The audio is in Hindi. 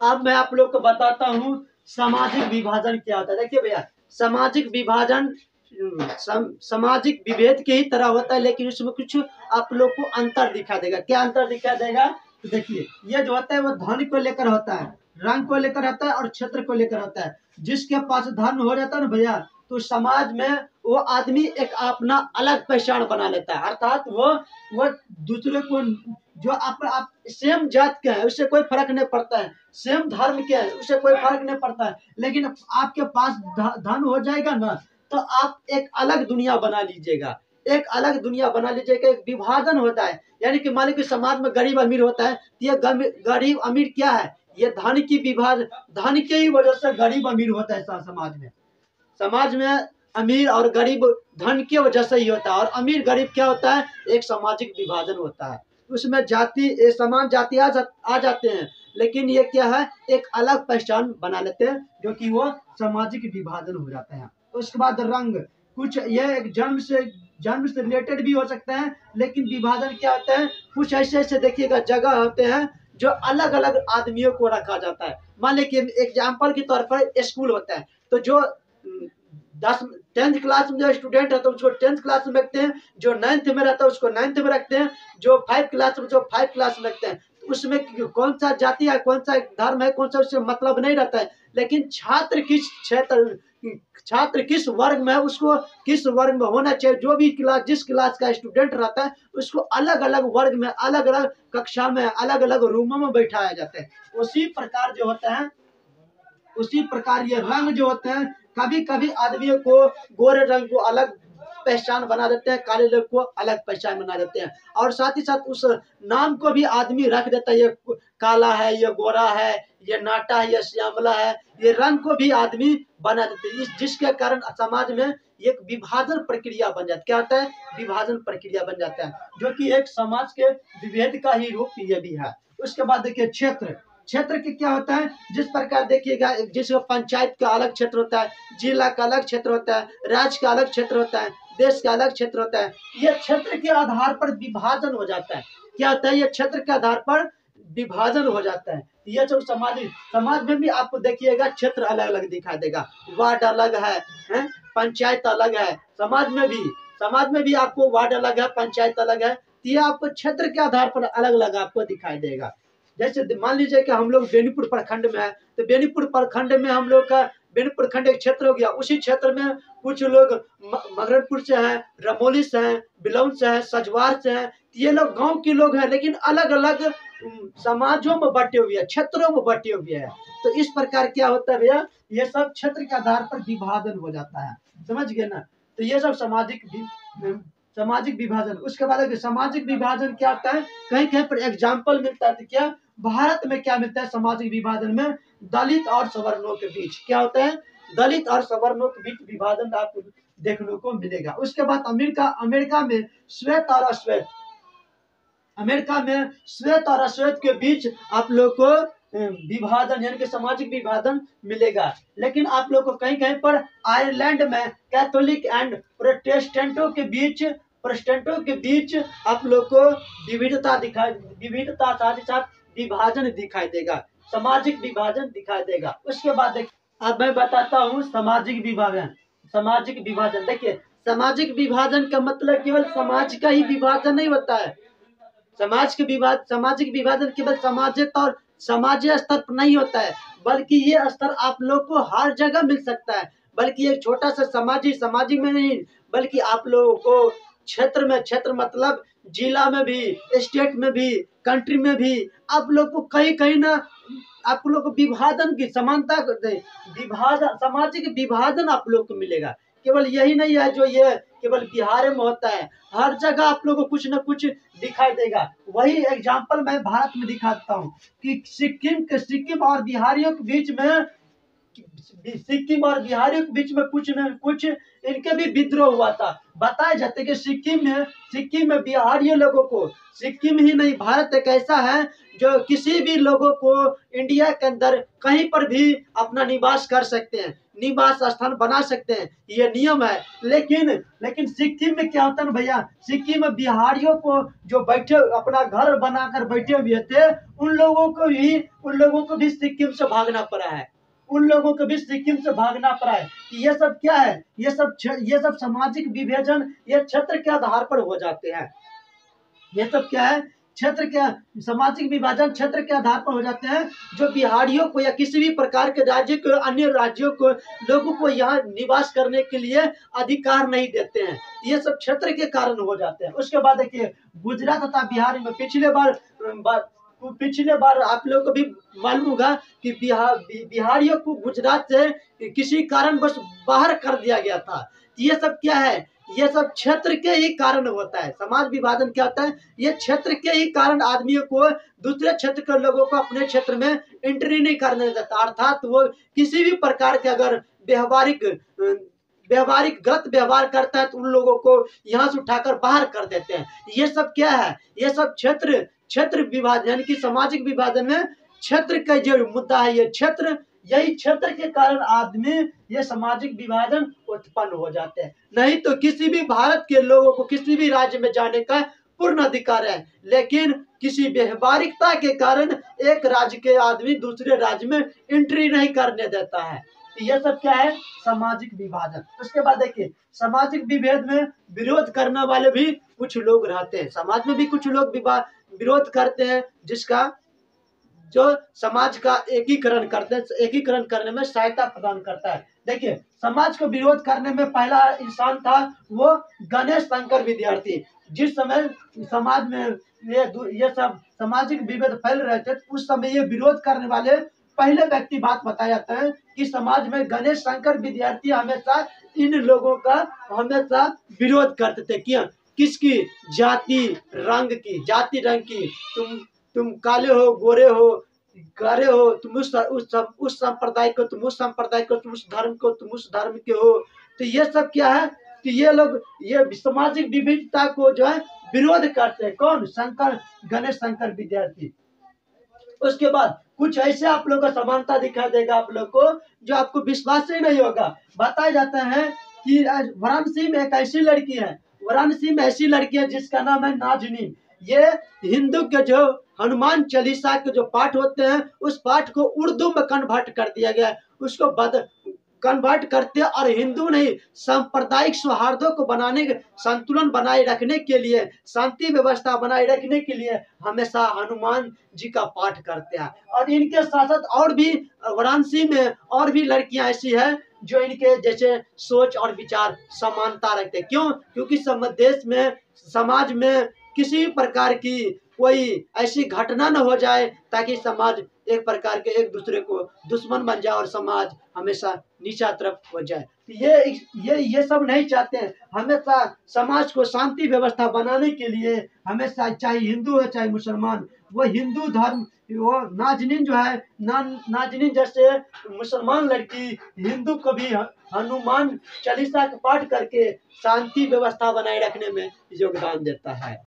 अब मैं आप लोग को बताता हूँ सामाजिक विभाजन क्या होता है। देखिए भैया, सामाजिक विभाजन सामाजिक विभेद के ही तरह होता है, लेकिन उसमें कुछ आप लोग को अंतर दिखा देगा। क्या अंतर दिखा देगा? तो देखिए, ये जो होता है वो धन को लेकर होता है, रंग को लेकर होता है और क्षेत्र को लेकर होता है। जिसके पास धन हो जाता है ना भैया, तो समाज में वो आदमी एक अपना अलग पहचान बना लेता है। अर्थात वो दूसरे को, जो आप सेम जात के हैं उससे कोई फर्क नहीं पड़ता है, सेम धर्म के हैं उससे कोई फर्क नहीं पड़ता है, लेकिन आपके पास धन हो जाएगा ना, तो आप एक अलग दुनिया बना लीजिएगा, एक अलग दुनिया बना लीजिएगा। एक विभाजन होता है, यानी कि मान लीजिए समाज में गरीब अमीर होता है, तो ये गरीब अमीर क्या है, ये धन की विभाजन, धन के ही वजह से गरीब अमीर होता है समाज में अमीर और गरीब धन की वजह से ही होता है। और अमीर गरीब क्या होता है, एक सामाजिक विभाजन होता है। उसमें जाति, समान जाति आ जाते हैं, लेकिन ये क्या है, एक अलग पहचान बना लेते हैं, जो कि वो सामाजिक विभाजन हो जाते हैं। उसके बाद रंग, कुछ ये एक जन्म से रिलेटेड भी हो सकता है, लेकिन विभाजन क्या होता है, कुछ ऐसे ऐसे देखिएगा जगह होते हैं जो अलग अलग आदमियों को रखा जाता है। मान लीजिए एग्जाम्पल के तौर पर स्कूल होता है, तो जो 10th क्लास में जो स्टूडेंट है तो उसको 10th क्लास में रखते हैं, जो 9th में रहता है उसको 9th में रखते हैं, जो 5 क्लास में जो 5 क्लास में रखते हैं। तो उसमें कौन सा जाति है, कौन सा धर्म है, कौन सा, उससे मतलब नहीं रहता है, लेकिन छात्र किस वर्ग में है, उसको किस वर्ग में होना चाहिए। जो भी क्लास, जिस क्लास का स्टूडेंट रहता है उसको अलग अलग वर्ग में, अलग अलग कक्षा में, अलग अलग रूमों में बैठाया जाता है। उसी प्रकार जो होता है, उसी प्रकार ये रंग जो होते हैं, कभी कभी आदमियों को गोरे रंग को अलग पहचान बना देते हैं, काले रंग को अलग पहचान बना देते हैं, और साथ ही साथ उस नाम को भी आदमी रख देता है, ये काला है, ये गोरा है, ये नाटा है, ये श्यामला है, ये रंग को भी आदमी बना देते हैं, जिसके कारण समाज में एक विभाजन प्रक्रिया बन जाता है। क्या होता है? विभाजन प्रक्रिया बन जाता है, जो कि एक समाज के विभेद का ही रूप ये भी है। उसके बाद देखिए क्षेत्र, क्षेत्र के क्या होता है, जिस प्रकार देखिएगा, जिस पंचायत का अलग क्षेत्र होता है, जिला का अलग क्षेत्र होता है, राज्य का अलग क्षेत्र होता है, देश का अलग क्षेत्र होता है। यह क्षेत्र के आधार पर विभाजन हो जाता है। क्या होता है? यह क्षेत्र के आधार पर विभाजन हो जाता है। यह जो समाज में भी आपको देखिएगा क्षेत्र अलग अलग दिखाई देगा, वार्ड अलग है, पंचायत अलग है, समाज में भी आपको वार्ड अलग है, पंचायत अलग है। ये आपको क्षेत्र के आधार पर अलग अलग आपको दिखाई देगा। जैसे मान लीजिए कि हम लोग बेनीपुर प्रखंड में है, तो बेनीपुर प्रखंड में हम लोग का बेनीपुर प्रखंड एक क्षेत्र हो गया। उसी क्षेत्र में कुछ लोग मगरपुर से हैं, रमोली से हैं, बिलौन से हैं, सजवार से हैं। ये लोग गांव के लोग हैं, लेकिन अलग अलग समाजों में बटे हुए हैं, क्षेत्रों में बटे हुए हैं। तो इस प्रकार क्या होता है भैया, ये सब क्षेत्र के आधार पर विभाजन हो जाता है। समझ गए ना? तो ये सब सामाजिक विभाजन। उसके बाद सामाजिक विभाजन क्या होता है, कहीं कहीं पर एग्जाम्पल मिलता है। तो क्या भारत में क्या मिलता है सामाजिक विभाजन में? दलित और सवर्णों के बीच क्या होता है, दलित और सवर्णों के बीच विभाजन आपको देखने को मिलेगा। उसके बाद अमेरिका में श्वेत और अश्वेत, अमेरिका में श्वेत और अश्वेत के बीच आप लोग को विभाजन, यानी कि सामाजिक विभाजन मिलेगा। लेकिन आप लोग को कहीं कहीं पर आयरलैंड में कैथोलिक एंड प्रोटेस्टेंटों के बीच आप लोग को विविधता साथ ही साथ विभाजन दिखाई देगा, सामाजिक विभाजन दिखाई देगा। उसके बाद अब मैं बताता हूँ सामाजिक विभाजन। देखिए, सामाजिक विभाजन का मतलब केवल समाज का ही विभाजन नहीं होता है। सामाजिक विभाजन केवल समाजीय स्तर पर नहीं होता है, बल्कि ये स्तर आप लोग को हर जगह मिल सकता है। बल्कि एक छोटा सा समाजिक में नहीं, बल्कि आप लोगों को क्षेत्र मतलब जिला में भी, स्टेट में भी, कंट्री में भी आप लोग को कहीं कहीं ना आप लोग को विभाजन की समानता सामाजिक विभाजन आप लोग को मिलेगा। केवल यही नहीं है जो ये केवल बिहार में होता है, हर जगह आप लोगों को कुछ न कुछ दिखाई देगा। वही एग्जाम्पल मैं भारत में दिखाता हूँ कि सिक्किम और बिहारियों के बीच में सिक्किम और बिहारियों के बीच में कुछ न कुछ इनके भी विद्रोह हुआ था। बताया जाता है कि सिक्किम में बिहारियों लोगों को, सिक्किम ही नहीं भारत एक ऐसा है जो किसी भी लोगों को इंडिया के अंदर कहीं पर भी अपना निवास कर सकते हैं, निवास स्थान बना सकते हैं, ये नियम है। लेकिन सिक्किम में क्या होता है ना भैया, सिक्किम में बिहारियों को जो बैठे अपना घर बनाकर बैठे हुए थे, उन लोगों को भी सिक्किम से भागना पड़ा है, उन लोगों को भी सिक्किम से भागना पड़ा है। कि ये सब क्या है, ये सब सामाजिक विभाजन ये क्षेत्र के आधार पर हो जाते हैं। ये सब क्या है, क्षेत्र के सामाजिक विभाजन क्षेत्र के आधार पर हो जाते हैं, जो बिहारियों को या किसी भी प्रकार के राज्य को, अन्य राज्यों को, लोगों को यहाँ निवास करने के लिए अधिकार नहीं देते हैं। ये सब क्षेत्र के कारण हो जाते हैं। उसके बाद देखिए, गुजरात तथा बिहार में पिछले बार आप लोगों को भी मालूम होगा कि बिहारियों को गुजरात से किसी कारणवश बाहर कर दिया गया था। ये सब क्या है, ये सब क्षेत्र के ही कारण होता है। समाज विभाजन क्या होता है, ये क्षेत्र के ही कारण आदमियों को, दूसरे क्षेत्र के लोगों को अपने क्षेत्र में एंट्री नहीं करने देता। अर्थात वो किसी भी प्रकार के अगर व्यवहारिक गलत व्यवहार करता है तो उन लोगों को यहाँ से उठाकर बाहर कर देते हैं। ये सब क्या है, ये सब क्षेत्र विभाजन यानी कि सामाजिक विभाजन में क्षेत्र का जो मुद्दा है, ये क्षेत्र, यही क्षेत्र के कारण आदमी ये सामाजिक विभाजन उत्पन्न हो जाते हैं। नहीं तो किसी भी भारत के लोगों को किसी भी राज्य में जाने का पूर्ण अधिकार है, लेकिन किसी व्यवहारिकता के कारण एक राज्य के आदमी दूसरे राज्य में एंट्री नहीं करने देता है। तो ये सब क्या है, सामाजिक विभाजन। उसके बाद देखिए, सामाजिक विभेद में विरोध करने वाले भी कुछ लोग रहते हैं, समाज में भी कुछ लोग विरोध करते हैं, जिसका जो समाज का एकीकरण करने में सहायता प्रदान करता है। देखिए, समाज को विरोध करने में पहला इंसान था वो गणेश शंकर विद्यार्थी। जिस समय समाज में ये सब सामाजिक विभेद फैल रहे थे, उस समय ये विरोध करने वाले पहले व्यक्ति बात बताया जाता है कि समाज में गणेश शंकर विद्यार्थी हमेशा इन लोगों का हमेशा विरोध करते थे। क्यों? किसकी? जाति रंग की। तुम काले हो, गोरे हो, गारे हो, तुम उस संप्रदाय को, तुम उस संप्रदाय को, तुम उस धर्म को, तुम उस धर्म के हो। तो ये सब क्या है कि ये लोग ये सामाजिक विविधता को जो है विरोध करते हैं। कौन? गणेश शंकर विद्यार्थी। उसके बाद कुछ ऐसे आप लोग का समानता दिखा देगा आप लोग को जो आपको विश्वास ही नहीं होगा। बताया जाता है कि वाराणसी में एक ऐसी लड़की है, वाराणसी में ऐसी लड़की है जिसका नाम है नाजनीन। ये हिंदू के जो हनुमान चालीसा के जो पाठ होते हैं, उस पाठ को उर्दू में कन्वर्ट कर दिया गया है। उसको कन्वर्ट करते और हिंदू नहीं, सांप्रदायिक सौहार्दों को संतुलन बनाए रखने के लिए, शांति व्यवस्था बनाए रखने के लिए हमेशा हनुमान जी का पाठ करते हैं। और इनके साथ साथ और भी वाराणसी में और भी लड़कियां ऐसी है जो इनके जैसे सोच और विचार समानता रखते हैं। क्यों? क्योंकि देश में, समाज में किसी प्रकार की कोई ऐसी घटना न हो जाए ताकि समाज एक प्रकार के एक दूसरे को दुश्मन बन जाए और समाज हमेशा नीचा तरफ हो जाए। ये सब नहीं चाहते हैं। हमेशा समाज को शांति व्यवस्था बनाने के लिए हमेशा, चाहे हिंदू है चाहे मुसलमान, वो हिंदू धर्म, वो नाजनीन जो है, नाजनीन जैसे मुसलमान लड़की हिंदू को भी हनुमान चालीसा का पाठ करके शांति व्यवस्था बनाए रखने में योगदान देता है।